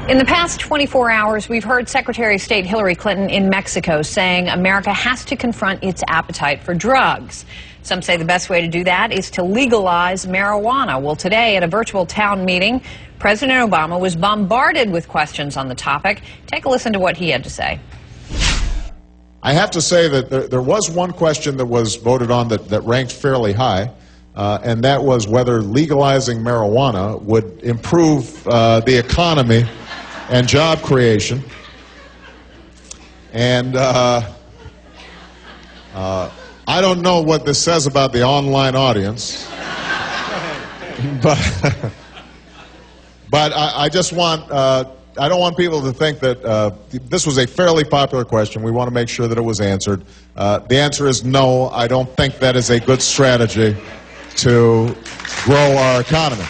In the past 24 hours, we've heard Secretary of State Hillary Clinton in Mexico saying America has to confront its appetite for drugs. Some say the best way to do that is to legalize marijuana. Well, today at a virtual town meeting, President Obama was bombarded with questions on the topic. Take a listen to what he had to say. I have to say that there was one question that was voted on that ranked fairly high, and that was whether legalizing marijuana would improve the economy and job creation. And I don't know what this says about the online audience, but I just want, I don't want people to think that this was a fairly popular question. We want to make sure that it was answered. The answer is no, I don't think that is a good strategy to grow our economy.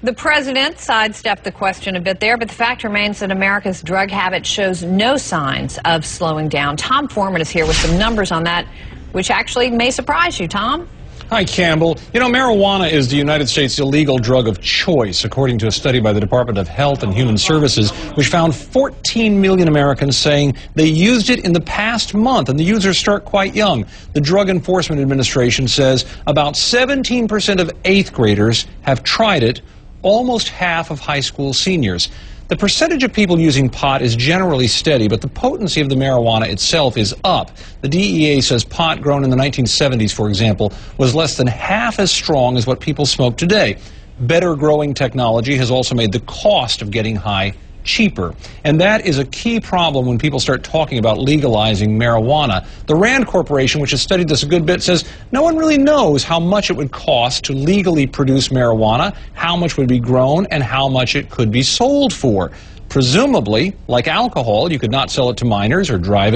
The president sidestepped the question a bit there, but the fact remains that America's drug habit shows no signs of slowing down. Tom Foreman is here with some numbers on that, which actually may surprise you, Tom. Hi, Campbell. You know, marijuana is the United States' illegal drug of choice, according to a study by the Department of Health and Human Services, which found 14 million Americans saying they used it in the past month, and the users start quite young. The Drug Enforcement Administration says about 17% of 8th graders have tried it, almost half of high school seniors. The percentage of people using pot is generally steady, but the potency of the marijuana itself is up. The DEA says pot grown in the 1970s, for example, was less than half as strong as what people smoke today. Better growing technology has also made the cost of getting high cheaper. And that is a key problem when people start talking about legalizing marijuana. The Rand Corporation, which has studied this a good bit, says no one really knows how much it would cost to legally produce marijuana, how much would be grown, and how much it could be sold for. Presumably, like alcohol, you could not sell it to minors or drive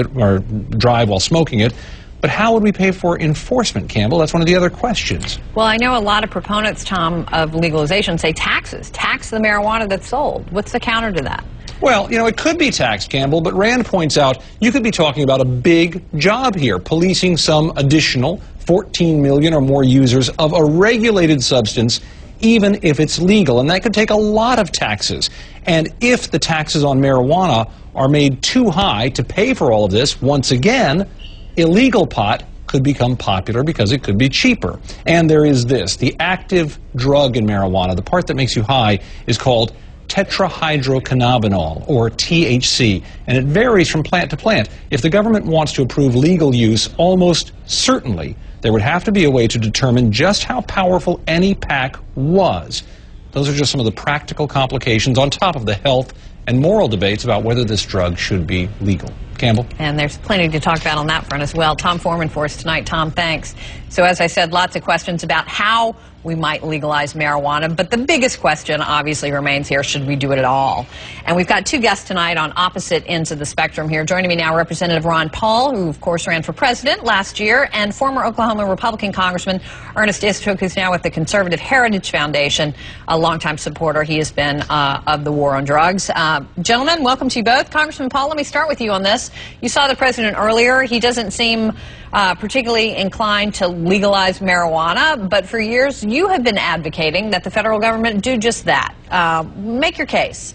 while smoking it. But how would we pay for enforcement, Campbell? That's one of the other questions. Well, I know a lot of proponents, Tom, of legalization say taxes. Tax the marijuana that's sold. What's the counter to that? Well, you know, it could be taxed, Campbell, but Rand points out you could be talking about a big job here, policing some additional 14 million or more users of a regulated substance, even if it's legal. And that could take a lot of taxes. And if the taxes on marijuana are made too high to pay for all of this, once again, illegal pot could become popular because it could be cheaper. And there is this, the active drug in marijuana, the part that makes you high, is called tetrahydrocannabinol, or THC, and it varies from plant to plant. If the government wants to approve legal use, almost certainly there would have to be a way to determine just how powerful any pack was. Those are just some of the practical complications on top of the health and moral debates about whether this drug should be legal. Campbell? And there's plenty to talk about on that front as well. Tom Foreman for us tonight. Tom, thanks. So as I said, lots of questions about how we might legalize marijuana, but the biggest question obviously remains here, should we do it at all? And we've got two guests tonight on opposite ends of the spectrum here. Joining me now, Representative Ron Paul, who of course ran for president last year, and former Oklahoma Republican Congressman Ernest Istook, who's now with the Conservative Heritage Foundation, a longtime supporter he has been of the war on drugs. Gentlemen, welcome to you both. Congressman Paul, let me start with you on this. You saw the president earlier. He doesn't seem particularly inclined to legalize marijuana, but for years you have been advocating that the federal government do just that. Make your case.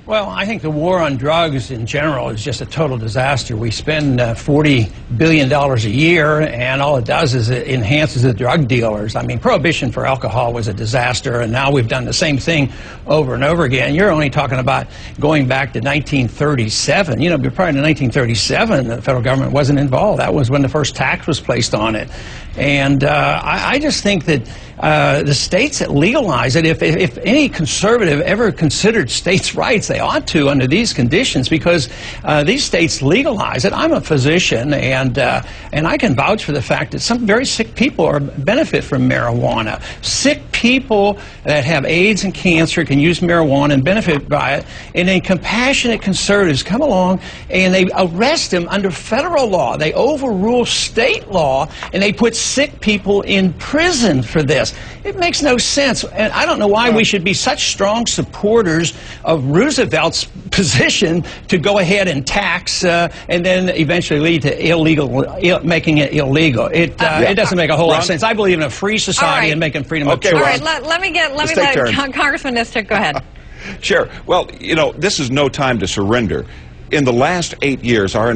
Well, I think the war on drugs in general is just a total disaster. We spend $40 billion a year, and all it does is it enhances the drug dealers. I mean, prohibition for alcohol was a disaster, and now we've done the same thing over and over again. You're only talking about going back to 1937. You know, prior to 1937, the federal government wasn't involved. That was when the first tax was placed on it. And I just think that the states that legalize it, if any conservative ever considered states' rights, they ought to under these conditions, because these states legalize it. I'm a physician, and I can vouch for the fact that some very sick people benefit from marijuana. Sick people that have AIDS and cancer can use marijuana and benefit by it, and then compassionate conservatives come along and they arrest them under federal law. They overrule state law, and they put sick people in prison for this. It makes no sense, and I don't know why we should be such strong supporters of Roosevelt's position to go ahead and tax and then eventually lead to making it illegal. It doesn't make a whole lot of sense. I believe in a free society and making freedom of choice. All right, let me let Congressman Istook go ahead. Sure. Well, you know, this is no time to surrender. In the last 8 years, our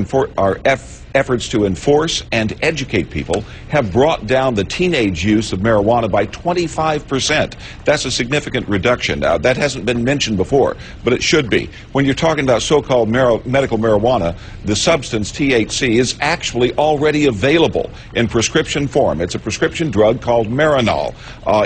efforts to enforce and educate people have brought down the teenage use of marijuana by 25%. That's a significant reduction. Now, that hasn't been mentioned before, but it should be. When you're talking about so-called medical marijuana, the substance THC is actually already available in prescription form. It's a prescription drug called Marinol.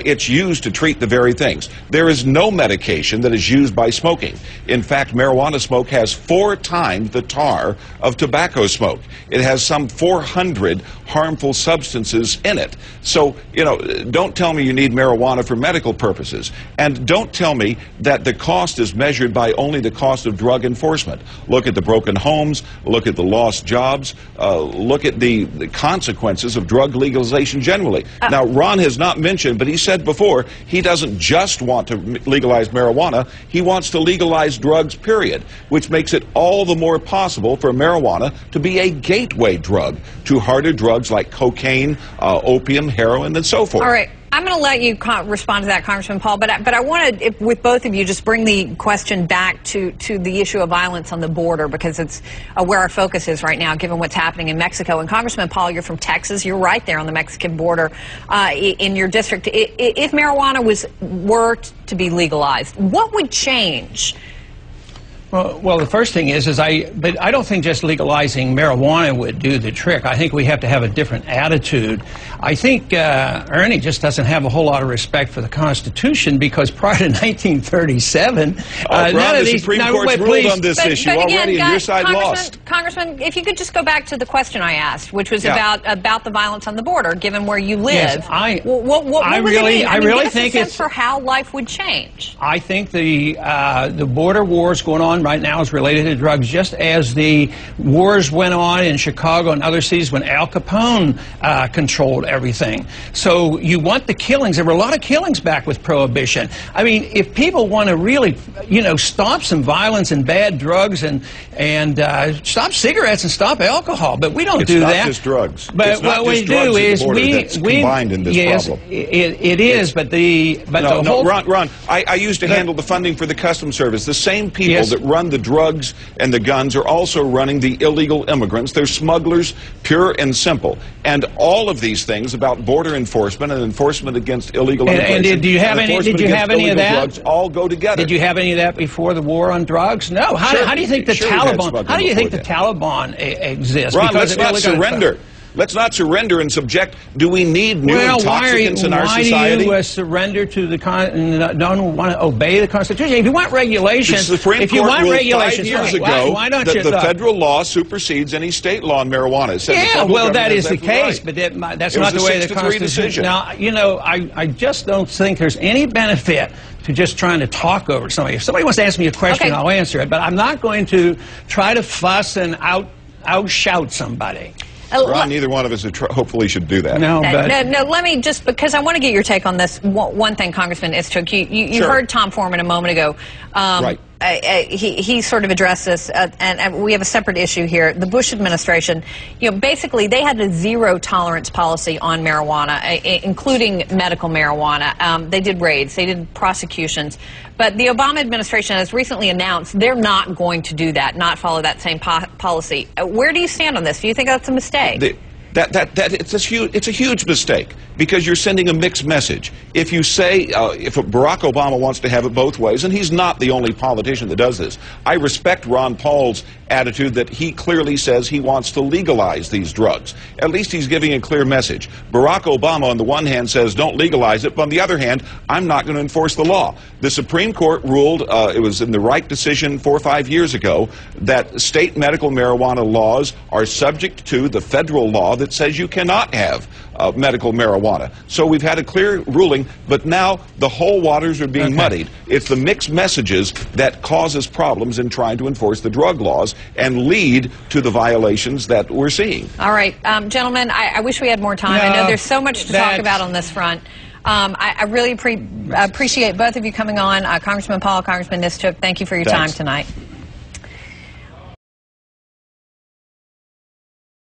It's used to treat the very things. There is no medication that is used by smoking. In fact, marijuana smoke has 4 times the tar of tobacco smoke. It has some 400 harmful substances in it. So, you know, don't tell me you need marijuana for medical purposes. And don't tell me that the cost is measured by only the cost of drug enforcement. Look at the broken homes, look at the lost jobs, look at the consequences of drug legalization generally. Now, Ron has not mentioned, but he said before, he doesn't just want to legalize marijuana, he wants to legalize drugs, period, which makes it all the more possible for marijuana to be a gateway drug to harder drugs like cocaine, opium, heroin, and so forth. All right. I'm going to let you respond to that, Congressman Paul, but I want to, with both of you, just bring the question back to the issue of violence on the border, because it's where our focus is right now, given what's happening in Mexico. And Congressman Paul, you're from Texas. You're right there on the Mexican border in your district. If marijuana were to be legalized, what would change? Well, the first thing is I don't think just legalizing marijuana would do the trick. I think we have to have a different attitude. I think Ernie just doesn't have a whole lot of respect for the Constitution, because prior to 1937, none of these... Supreme Court's ruled on this issue already, and your side lost. Congressman, if you could just go back to the question I asked, which was about the violence on the border, given where you live. Yes, I really think it's for how life would change. I think the border wars going on right now is related to drugs, just as the wars went on in Chicago and other cities when Al Capone controlled everything. So you want the killings. There were a lot of killings back with Prohibition. I mean, if people want to really, you know, stop some violence and bad drugs and stop cigarettes and stop alcohol, but we don't do that. It's not just drugs. But what we do is we combined in this problem. It is, but the whole... Ron, I used to handle the funding for the Customs Service. The same people that run the drugs and the guns are also running the illegal immigrants. They're smugglers, pure and simple. And all of these things about border enforcement and enforcement against illegal immigration. And did you have any of that? Drugs all go together. Did you have any of that before the war on drugs? No. How do you think the Taliban? How do you think the Taliban exists? Ron, let's not surrender. Let's not surrender and subject. Do we need new intoxicants in our society? Why do you surrender to the don't want to obey the Constitution? If you want regulations, the Supreme Court ruled 5 years ago why don't that the federal law supersedes any state law on marijuana. It said well, that is the case, but that's not the way the Constitution. Decision. Now, you know, I just don't think there's any benefit to just trying to talk over somebody. If somebody wants to ask me a question, I'll answer it, but I'm not going to try to fuss and outshout somebody. Ron, neither one of us hopefully should do that. No, let me just, because I want to get your take on this. One thing, Congressman Istook, you heard Tom Foreman a moment ago. Right. He sort of addressed this, and we have a separate issue here. The Bush administration, you know, basically they had a zero tolerance policy on marijuana, including medical marijuana. They did raids, they did prosecutions, but the Obama administration has recently announced they're not going to do that, not follow that same policy. Where do you stand on this? Do you think that's a mistake? It's a huge mistake, because you're sending a mixed message. If you say, if Barack Obama wants to have it both ways, and he's not the only politician that does this, I respect Ron Paul's attitude that he clearly says he wants to legalize these drugs. At least he's giving a clear message. Barack Obama on the one hand says don't legalize it, but on the other hand, I'm not going to enforce the law. The Supreme Court ruled, it was in the Wright decision 4 or 5 years ago, that state medical marijuana laws are subject to the federal law that says you cannot have medical marijuana. So we've had a clear ruling, but now the whole waters are being muddied. It's the mixed messages that causes problems in trying to enforce the drug laws and lead to the violations that we're seeing. All right, gentlemen, I wish we had more time. I know there's so much to talk about on this front. I really appreciate both of you coming on. Congressman Paul, Congressman Istook, thank you for your time tonight.